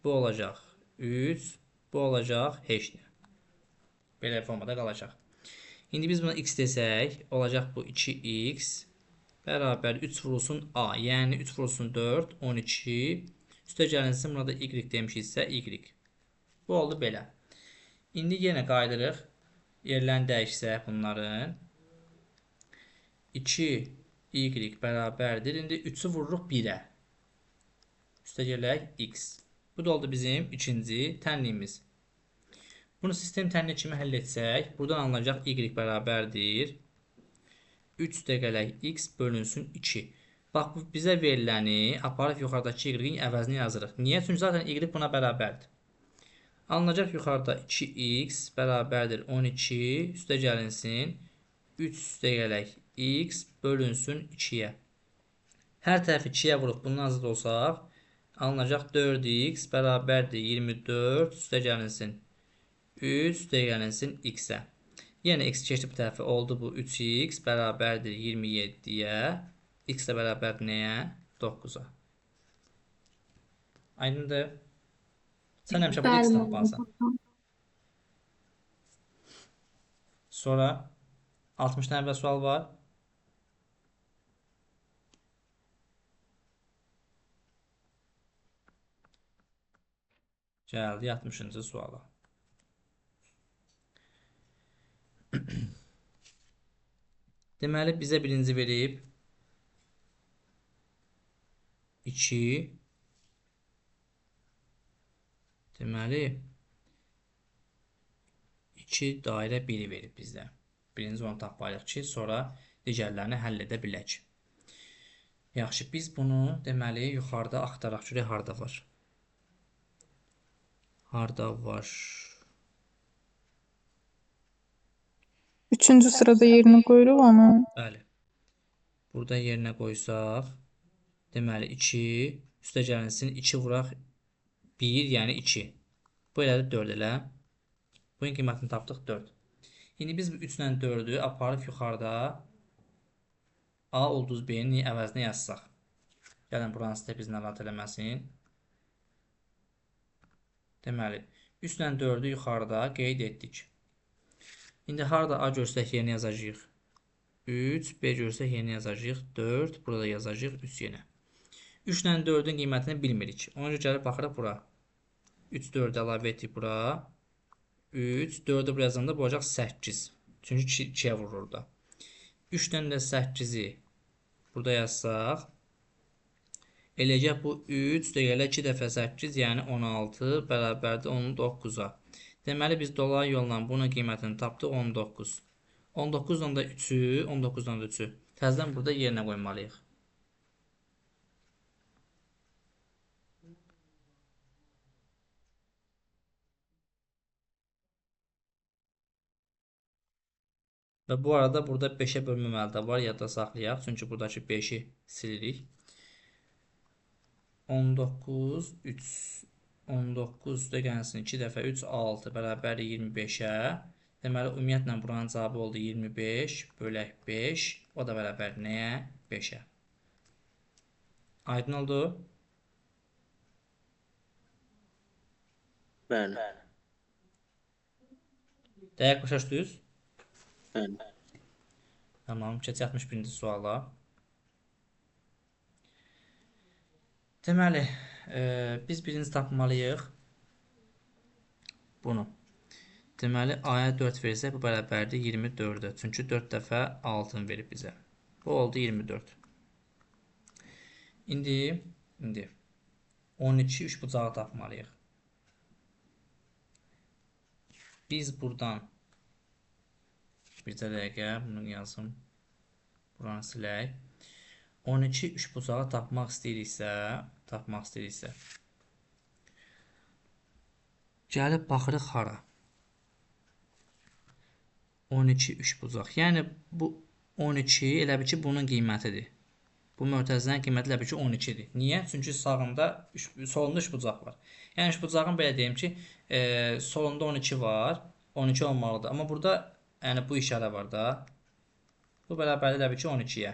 bu olacaq 3, bu olacaq heç nə. Belə formada qalacaq. İndi biz buna x desək, olacaq bu 2x bərabər 3 vurulsun a. Yəni, 3 vurulsun 4, 12. Üstə gəlinsin, burada y demişiksə, y. Bu oldu belə. İndi yenə qaydırıq. Yerlərini dəyişsək bunların 2y bərabərdir. İndi 3-ü vururuq 1-ə. Üstə gələk x. Bu da oldu bizim ikinci tənliyimiz. Bunu sistem tənliyi kimi həll etsək, buradan alınacaq y bərabərdir 3 üstə gələk x bölünsün 2. Bax, bu bizə veriləni aparıb yuxarıdakı y-in əvəzini yazırıq. Niyə? Çünki zaten y buna bərabərdir. Alınacaq yuxarıda 2x bərabərdir 12 üstə gəlinsin 3 üstə gələk x bölünsün 2-yə. Hər tərəfi 2-yə vuruq bundan azad olsaq alınacaq 4x bərabərdir 24 üstə gəlinsin 3 üstəgəlsin x-ə. Yenə x keçdi bu tərəfə, oldu bu 3x bərabərdir 27-yə. X də bərabər nəyə? 9-a. Aydındır? Sən həmişə burada x tapmalısan. Sonra 60-dan əvvəl sual var. Gəldi 60-cı suala. Deməli, bizə birinci verib 2. Deməli, 2 dairə 1-i verib bizdə. Birinci onu tapmalıyıq ki, sonra digərlərini həll edə bilək. Yaxşı, biz bunu deməli yuxarıda axtaraq görək harda var. Harda var? 3-cü sırada yerinə qoyuruq onu. Bəli. Burada yerinə qoysaq, deməli 2 üstəgəlsin 2 vuraq 1, yəni 2. Bu elədir 4 elə. Bunun qiymətini tapdıq 4. İndi biz bu 3 ilə 4-ü aparıb yuxarıda A ulduz B-nin əvəzinə yazsaq. Gəlin buranı sizə bizlə rahat eləməsin. Deməli, 3 ilə 4-ü yuxarıda qeyd etdik. İndi harada A görsək yerinə yazacağıq 3, B görsək yerinə yazacağıq 4, burada yazacağıq 3 yenə. 3 ilə 4-ün qiymətini bilmirik. Ona görə gəlib baxırıq bura. 3, 4 əlavə etdik bura. 3, 4-ü buraya yazanda bu olacaq 8. Çünki 2-yə vurur orada. 3-dən də 8-i burada yazsaq. Eləcək bu 3 deyələ 2 dəfə 8, yəni 16 bərabərdir 19-a. Deməli, biz dolayı yolla bunun qiymətini tapdıq 19. 19-dan da 3-ü, 19-dan da 3-ü təzədən burada yerinə qoymalıyıq. Və bu arada burada 5-ə bölməməli də var, yadda saxlayaq. Çünki buradakı 5-i silirik. 19, 3, 19 üstəgəlsin 2 dəfə 3, 6 bərabər 25-ə. Deməli, ümumiyyətlə buranın cavabı oldu 25 bölək 5. O da bərabər nəyə? 5-ə. Aydın oldu? Bəli. Dəqiq başa düşdünüz? Bəli. Tamam, keçək 61-ci suala. Deməli, biz birinci tapmalıyıq bunu. Deməli, A-ya 4 versək, bu bərabərdir 24-ə. Çünki 4 dəfə 6-ını verib bizə. Bu oldu 24. İndi 12 üçbucağı tapmalıyıq. Biz buradan bircə dəqiqə bunu yazım. Buranı silək. 12 üçbucağı tapmaq istəyiriksə, gəlib baxırıq hara? 12 üçbucaq. Yəni bu 12 elə bil ki bunun qiymətidir. Bu mötərizənin qiyməti elə bil ki 12-dir. Niyə? Çünki solunda üçbucaq var. Yəni üçbucağın belə deyim ki, solunda 12 var, 12 olmalıdır. Amma burada yəni bu işarə var da. Bu bərabərdir elə bil ki 12-yə.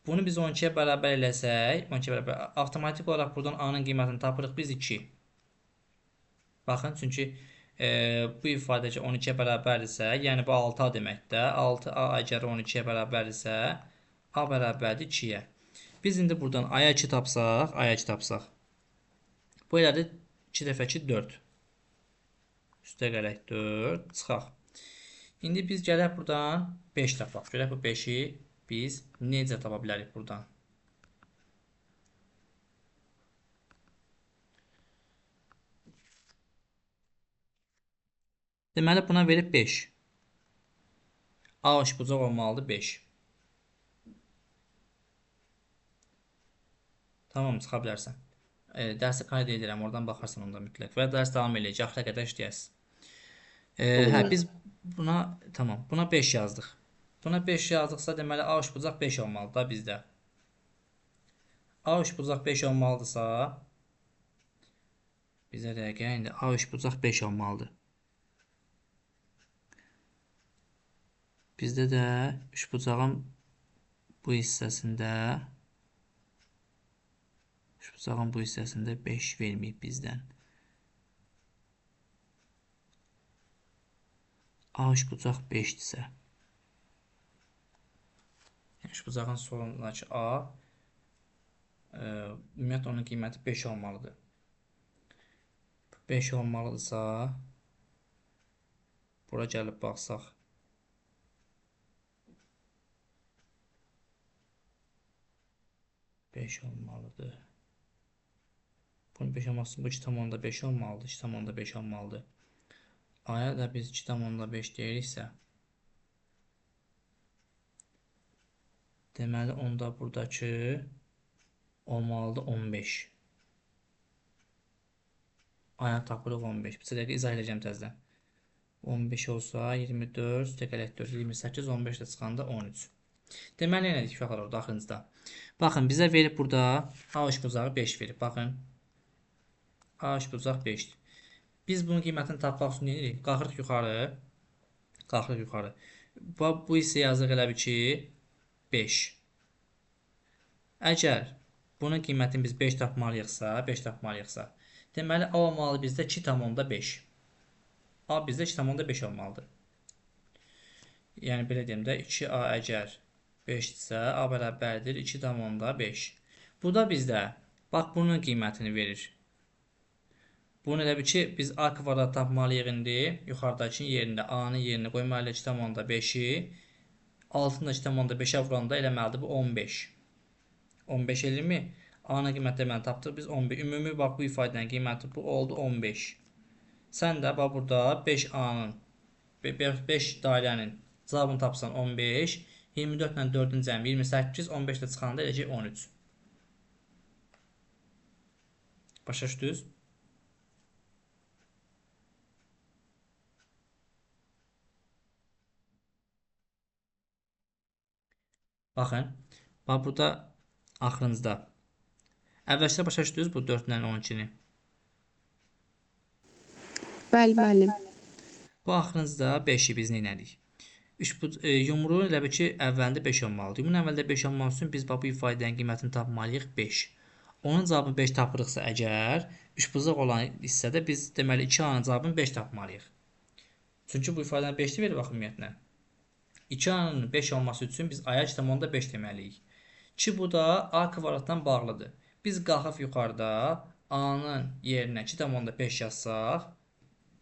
Bunu biz 12-yə bərabər eləsək, 12-yə bərabər, avtomatik olaraq buradan A-nın qiymətini tapırıq biz 2. Baxın, çünki bu ifadə ki 12-yə bərabərdirsə, yəni bu 6A deməkdir. 6A əgər 12-yə bərabərdirsə, A bərabərdir 2-yə. Biz indi buradan A-ya 2 tapsaq, bu elədir 2 dəfə 2 4. Üstə gələk 4, çıxaq. İndi biz gələk buradan 5 tapaq. Görək bu 5-i biz necə tapa bilərik buradan? Deməli, buna verib 5. A üçbucaq olmalıdır 5. Tamam, çıxa bilərsən. Dərsi qayda edirəm, oradan baxarsan onda mütləq. Və dərs davam eləyəcək, axıra qədər işləyəsiniz. Biz buna, tamam, buna 5 yazdıq. Buna 5 yazdıqsa, deməli, A üçbucaq 5 olmalıdır da bizdə. A üçbucaq 5 olmalıdırsa, Bizə dəqiqə indi A üçbucaq 5 olmalıdır. Bizdə də üçbucağın bu hissəsində 5 verməyib bizdən. A üçbucaq 5-dirsə. Üçbucağın solundakı A ümumiyyətlə onun qiyməti 5 olmalıdır. 5 olmalıdırsa bura gəlib baxsaq 5 olmalıdır. Bunun 5 olması bu 2,5 olmalıdır. 2,5 olmalıdır. A'ya da biz 2,5 deyiriksə deməli onda buradakı olmalıdır 15. A'ya tapırıq 15. Bir dəqiqə izah edəcəm təzədən. 15 olsa 24, təkələk 4, 28, 15 də çıxanda 13. Deməli, nə dedik fəxar orada axırıncıda? Baxın, bizə verib burada A üçbucağı 5 verib. Baxın. A üçbucaq 5-dir. Biz bunun qiymətini tapmaq üçün neyinirik? Qalxırıq yuxarı. Qalxırıq yuxarı. Bu hissə yazıq elə bir ki 5. Əgər bunun qiymətini biz 5 tapmalıyıqsa, deməli A olmalı bizdə 2,5. A bizdə 2,5 olmalıdır. Yəni belə deyim də 2A əgər 5-dirsə, A bərabərdir 2,5. Bu da bizdə bax bunun qiymətini verir. Bunu elə bir ki biz A kvadrat tapmalıyıq indi. Yuxarıdakı yerində A-nın yerinə qoymalıyıq 2,5-i. Altını da 2,5-ə vuranda eləməlidir bu 15. 15 elmi? A-nın qiyməti deməli tapdıq biz 15. Ümumi bax bu ifadənin qiyməti bu oldu 15. Sən də bax burada 5A-nın 5 dairənin cavabını tapsan 15. 24 ilə 4-ün cəmi 28. 15 də çıxanda eləcək 13. Başa düşdünüz? Baxın. Bax burada axırıncıda. Əvvəlcə başa düşdünüz bu 4 ilə 12-ni. Bəli, müəllim. Bu axırıncıda 5-i biz neynədik? Yumruğun elə bir ki, əvvəlində 5 olmalıdır. Yumruğun əvvəldə 5 olmaq üçün biz bu ifadənin qiymətini tapmalıyıq 5. Onun cavabını 5 tapırıqsa əgər, üçbucaq olan hissədə biz deməli 2A-nın cavabını 5 tapmalıyıq. Çünki bu ifadəni 5-də verir bax ümumiyyətlə. 2A-nın 5 olması üçün biz A-ya 2,5 deməliyik. Ki bu da A kvadratdan bağlıdır. Biz qalxıb yuxarıda A-nın yerinə 2,5 yazsaq,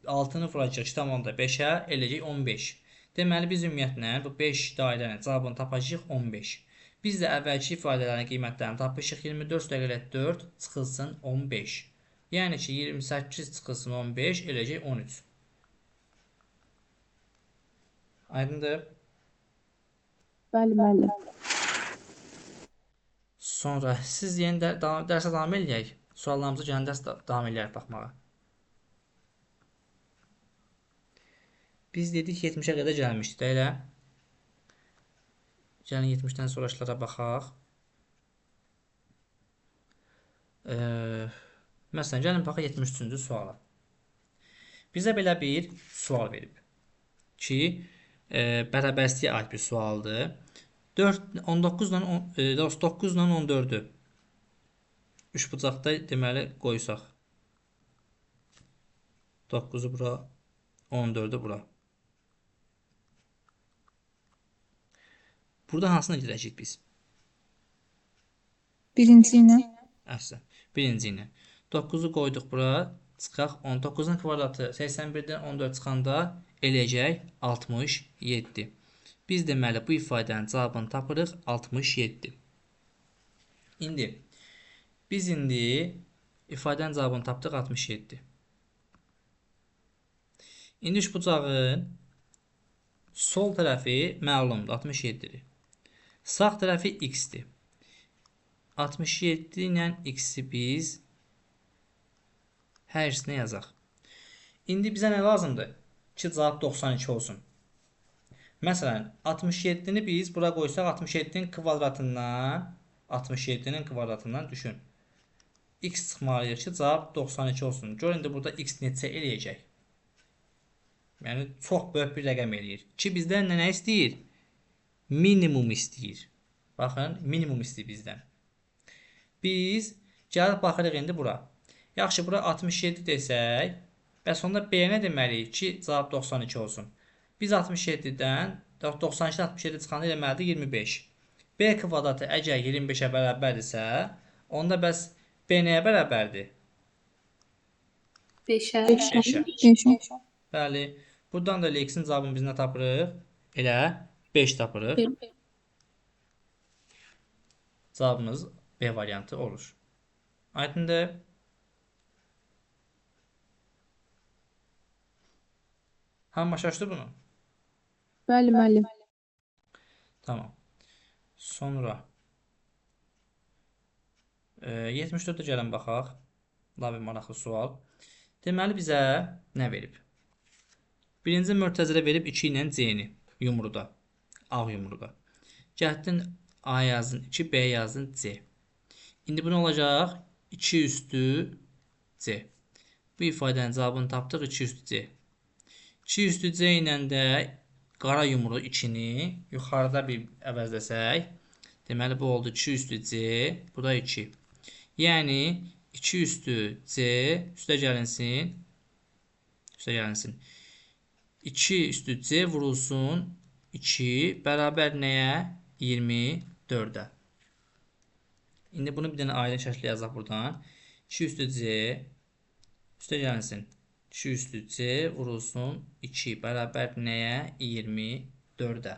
altını vuracaq 2,5-ə eləcək 15. Deməli biz ümumiyyətlə bu 5 dairənin cavabını tapacağıq 15. Biz də əvvəlki ifadələrin qiymətlərini tapmışıq. 24 dəqiqə 4 çıxılsın 15. Yəni ki 28 çıxılsın 15 eləcək 13. Aydındır? Bəli, müəllim. Sonra siz yeni dərsə davam eləyək. Suallarımızı gələn dərs davam eləyək baxmağa. Biz dedik 70-ə qədər gəlmişdik də elə. Gəlin 70-dən sonraşlara baxaq. Məsələn, gəlin baxaq 73-cü suala. Bizə belə bir sual verib ki, bərabərsliyə aid bir sualdır. 9 ilə 14-ü üçbucaqda deməli qoysaq. 9-u bura, 14-ü bura. Burada hansına gedəcəyik biz? Birinci ilə. Əhsən. Birinci ilə. 9-u qoyduq bura. Çıxaq. 19-un kvadratı 81-dən 14 çıxanda eləyəcək 67. Biz deməli bu ifadənin cavabını tapırıq 67. İndi biz ifadənin cavabını tapdıq 67. İndi üçbucağın sol tərəfi məlumdur 67-dir. Sağ tərəfi x-dir. 67 ilə x-i biz hər ikisinə yazaq. İndi bizə nə lazımdır? Ki cavab 92 olsun. Məsələn, 67-ni biz bura qoysaq 67-nin kvadratından düşün. x çıxmalıyıq ki, cavab 92 olsun. Görün indi burada x neçə eləyəcək? Yəni çox böyük bir rəqəm eləyir. Ki bizdən nə istəyir? Minimum istəyir. Baxın, minimum istəyir bizdən. Biz gəlib baxırıq indi bura. Yaxşı, bura 67 desək, bəs onda B-yə nə deməliyik ki, cavab 92 olsun? Biz 67-dən 92-dən 67 çıxanda eləməlidir 25. B kvadratı əgər 25-ə bərabərdirsə, onda bəs B nəyə bərabərdir? 5'e. 5-ə. Bəli. Buradan da x-in cavabını biz nə tapırıq? Elə 5 tapırıq. Cavabımız B variantı olur. Aydındır. Hamı başa düşdü bunu? Bəli, müəllim. Tamam. Sonra 74-də gəlin baxaq. Daha bir maraqlı sual. Deməli bizə nə verib? Birinci mörtəzələ verib 2 ilə C-ni yumruda. Ağ yumruda. Gəldin A yazdın 2, B yazdın C. İndi bu nə olacaq? 2 üstü C. Bu ifadənin cavabını tapdıq 2 üstü C. 2 üstü C ilə də qara yumru 2-ni yuxarıda bir əvəzləsək, deməli bu oldu 2 üstü C, bu da 2. Yəni 2 üstü C üstə gəlinsin. 2 üstü C vurulsun 2 bərabər nəyə? 24-ə. İndi bunu bir dənə ayrı şəkildə yazaq buradan. 2 üstü C üstə gəlinsin. 2 üstü C vurulsun 2 bərabər nəyə? 24-ə.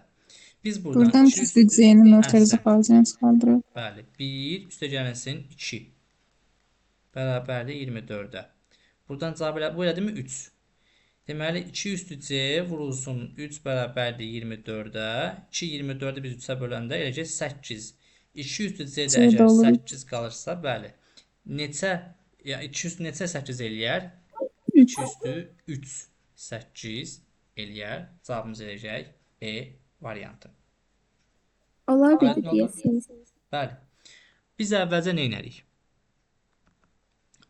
Biz Buradan 2 üstü C-nin mörtəzə xaricinə çıxardırıq. Bəli. 1 üstə gəlinsin 2 bərabərdir 24-ə. Buradan cavab elə, bu elədimi 3. Deməli 2 üstü C vurulsun 3 bərabərdir 24-ə. 2 24-ü biz 3-ə böləndə eləcək 8. 2 üstü C-də əgər 8 qalırsa, bəli. Neçə, ya 2 üstü neçə 8 eləyər? 2 üstü 3 8 eləyər. Cavabımız eləyəcək B variantı. Olar bir deyəsiniz. Bəli. Biz əvvəlcə nə edirik?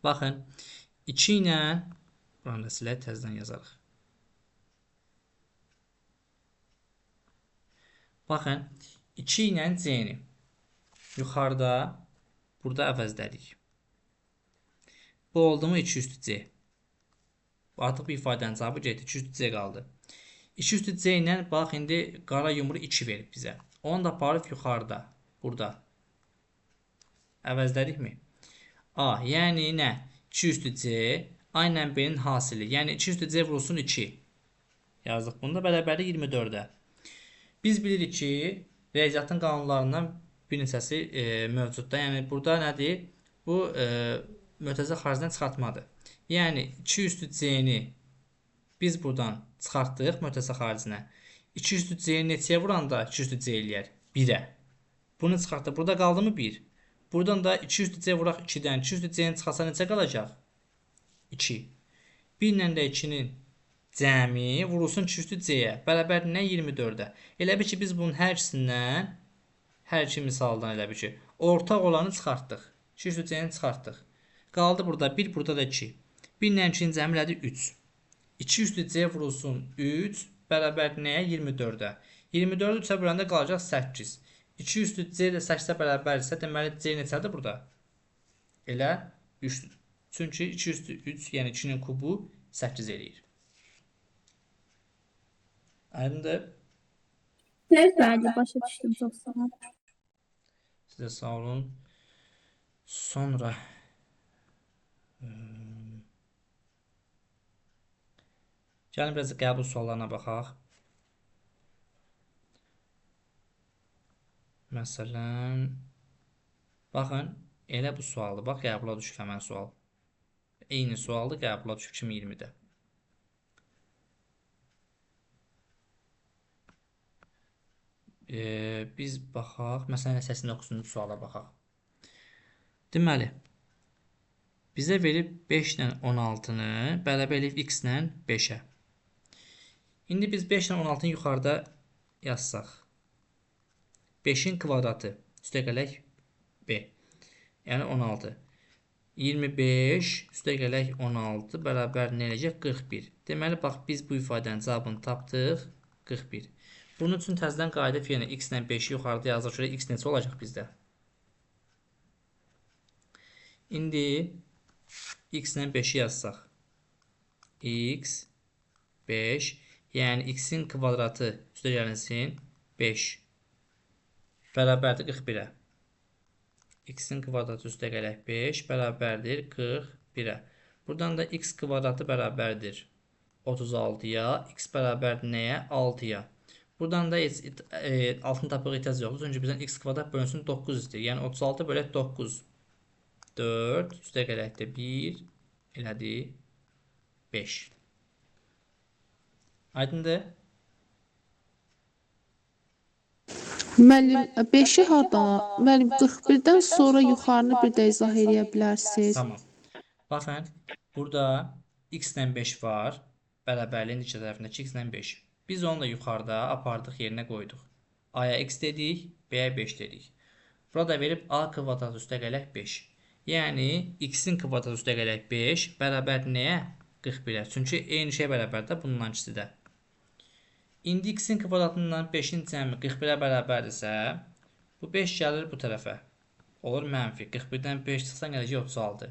Baxın, 2 ilə buranı da silək, təzədən yazarıq. Baxın, 2 ilə C-ni yuxarıda burada əvəzlədik. Bu oldu mu 2 üstü C. Artıq bir ifadənin cavabı getdi. 2 üstü C qaldı. 2 üstü C ilə bax indi qara yumru 2 verib bizə. Onu da aparıb yuxarıda. Burada. Əvəzlədikmi? A. Yəni nə? 2 üstü C A ilə B-nin hasili. Yəni 2 üstü C vurulsun 2. Yazdıq. Bunda bərabərdir 24-ə. Biz bilirik ki, riyaziyyatın qanunlarından bir neçəsi mövcuddur. Yəni burada nədir? Bu mötərizə xaricindən çıxartmadır. Yəni 2 üstü C-ni biz buradan çıxartdıq mötərizə xaricinə. 2 üstü C-ni neçəyə vuranda 2 üstü C eləyər? 1-ə. Bunu çıxartdıq. Burada qaldı mı 1? Buradan da 2 üstü C vuraq 2-dən. 2 üstü C-ni çıxarsa neçə qalacaq? 2. 1 ilə də 2-nin cəmi vurulsun 2 üstü C-yə. Bərabər nə? 24-ə. Elə bir ki, biz bunun hər ikisindən, hər iki misaldan elə bir ki, ortaq olanı çıxartdıq. 2 üstü C-ni çıxartdıq. Qaldı burada 1, burada da 2. 1 ilə 2-nin cəmi elədi 3. 2 üstü C vurulsun 3, bərabər nəyə? 24-ə. 24-ü 3-ə böləndə qalacaq 8. 2 üstü C də 8-ə bərabərdirsə, deməli C neçədir burada? Elə 3-dür. Çünki 2 üstü 3, yəni 2-nin kubu 8 eləyir. Aydındır? Bəli, başa düşdüm. Çox sağ olun. Sizə sağ olun. Sonra gəlin biraz qəbul suallarına baxaq. Məsələn, baxın, elə bu sualdır. Bax, qəbula düşük həmən sual. Eyni sualdır, qəbula düşük 2020-də. Biz baxaq, məsələn, 89-cu suala baxaq. Deməli, bizə verib 5 ilə 16-nı bərabər eləyib x ilə 5-ə. İndi biz 5 ilə 16-nı yuxarıda yazsaq. 5-in kvadratı üstə gələk B. Yəni 16. 25 üstə gələk 16 bərabər nə eləyəcək? 41. Deməli, bax, biz bu ifadənin cavabını tapdıq. 41. Bunun üçün təzədən qayıdıb yenə x ilə 5-i yuxarıda yazırıq. Şöyle x neçə olacaq bizdə? İndi x ilə 5-i yazsaq. X 5. Yəni x-in kvadratı üstə gəlinsin 5. Bərabərdir 41-ə. X-in kvadratı üstə gələk 5 bərabərdir 41-ə. Buradan da x kvadratı bərabərdir 36-ya. X bərabərdir nəyə? 6-ya. Buradan da altını tapıq ehtiyac yoxdur. Çünki bizdən x kvadrat bölünsün 9 istəyir. Yəni 36 bölək 9. 4 üstə gələk də 1 elədi 5. Aydındır? Müəllim, 5-i hardan? Müəllim, 41-dən sonra yuxarını bir də izah edə bilərsiniz. Tamam. Baxın, burada x ilə 5 var. Bərabərliyin iki tərəfindəki x ilə 5. Biz onu da yuxarıda apardıq yerinə qoyduq. A-ya x dedik, B-yə 5 dedik. Burada verib a kvadrat üstə gələk 5. Yəni x-in kvadrat üstə gələk 5 bərabər nəyə? 41-ə. Çünki eyni şey bərabərdir bundan ikisi də. İndi x-in kvadratından 5-in cəmi 41-ə bərabərdirsə, bu 5 gəlir bu tərəfə. Olur mənfi. 41-dən 5 çıxsan gələcək 36.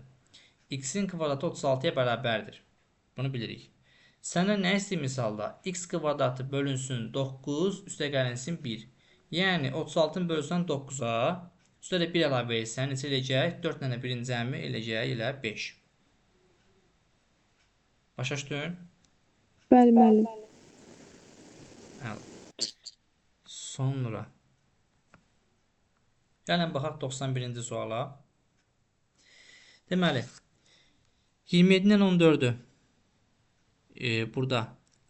X-in kvadratı 36-ya bərabərdir. Bunu bilirik. Səndən nə istəyir misalda? X kvadratı bölünsün 9, üstə gəlinsin 1. Yəni 36-ın bölünsün 9-a, üstə də 1 əlavə etsən, neçə eləyəcək? 4 dənə 1-in cəmi eləyəcək elə 5. Başa düşdün? Bəli, müəllim. Sonra gəlin baxaq 91-ci suala. Deməli 27-dən 14-ü burada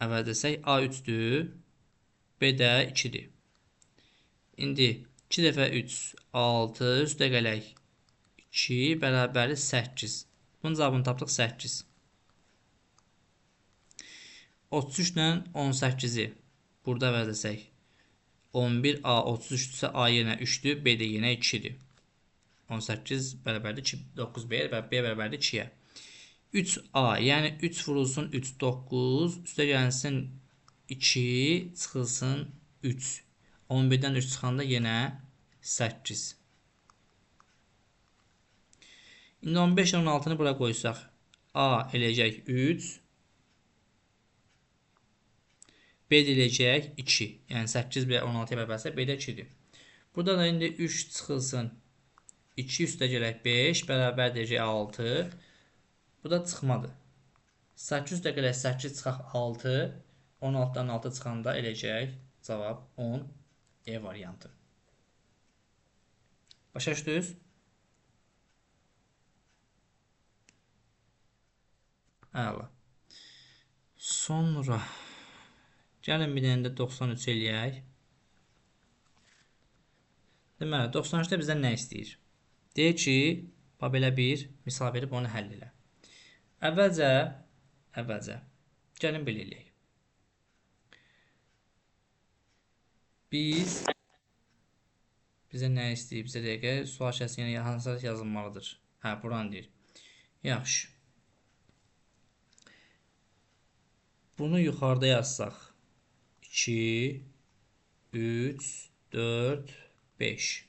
əvvəl desək A3-dür, B də 2-dir. İndi 2 dəfə 3 6 üstə gələk 2 bərabərli 8. Bunun cavabını tapdıq 8. 33-dən 18-i burada əvəz desək 11A 33-dürsə A yenə 3-dür, B də yenə 2-dir. 18 bərabərdir 9B və B bərabərdir 2-yə. 3A, yəni 3 vurulsun 3, 9, üstə gəlsin 2, çıxılsın 3. 11-dən 3 çıxanda yenə 8. İndi 15 ilə 16-nı bura qoysaq, A eləyəcək 3, B eləyəcək 2. Yəni 8 və 16-ya bərabərsə B də 2-dir. Burada da indi 3 çıxılsın 2 üstə gələk 5 bərabər deyəcək 6. Bu da çıxmadır. 8 üstə gələk 8 çıxaq 6. 16-dan 6 çıxanda eləyəcək cavab 10 E variantı. Başa düşdünüz? Əla. Sonra gəlin bir dənə də 93 eləyək. Deməli, 93-də bizdən nə istəyir? Deyək ki, belə bir misal verib onu həll elə. Əvvəlcə gəlin belə eləyək. Bizə nə istəyir? Bizə dəqiqə sual şəxsi yəni hansı yazılmalıdır? Hə, buranı deyir. Yaxşı. Bunu yuxarıda yazsaq 2, 3, 4, 5.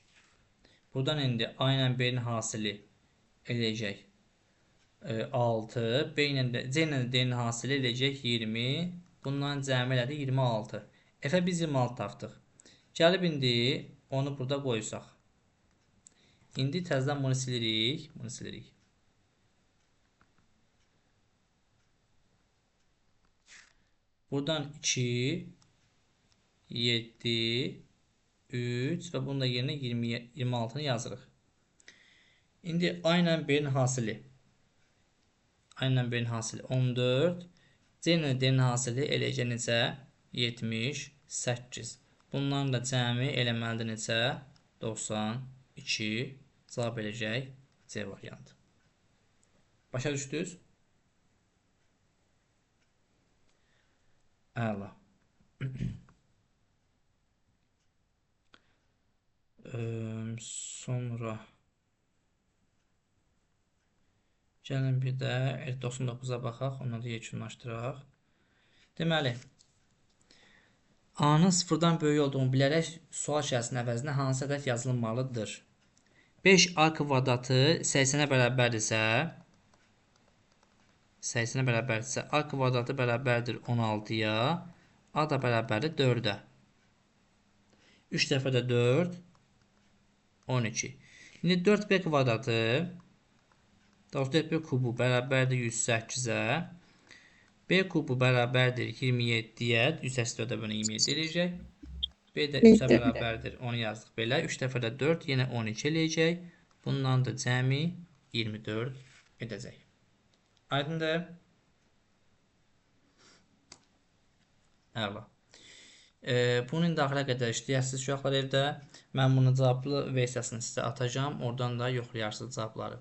Buradan indi A ilə B-nin hasili eləyəcək 6. B ilə də C ilə də D-nin hasili eləyəcək 20. Bundan cəmi elədi 26. F-ə biz 26 tapdıq. Gəlib indi onu burada qoysaq. İndi təzədən bunu silirik. Buradan 2, 7, 3 və bunun da yerinə 26-nı yazırıq. İndi A ilə B-nin hasili 14. C ilə D-nin hasili eləyəcək necə? 78. Bunların da cəmi eləməlidir necə? 92. Cavab eləyəcək C variantı. Başa düşdünüz? Əla. Sonra Gəlin bir də 99-a baxaq, onu da yekunlaşdıraq. Deməli, A-nın 0-dan böyük olduğunu bilərək sual şərtinin əvəzinə hansı ədəd yazılmalıdır? 5A kvadratı 80-ə bərabərdirsə, A kvadratı bərabərdir 16-ya, A da bərabərdir 4-ə. 3 dəfə də 4, 12. İndi 4B kvadratı, daha 4B kubu bərabərdir 108-ə, B kubu bərabərdir 27-yə, 184-ə bölünən 27 eləyəcək. B də 3-ə bərabərdir, onu yazdıq belə. 3 dəfə də 4, yenə 12 eləyəcək. Bundan da cəmi 24 edəcək. Aydındır? Əla. Bunun daxilə qədər işləyəsiniz uşaqlar evdə. Mən bunun cavablı versiyasını sizə atacağım. Oradan da yoxlayarsınız cavabları.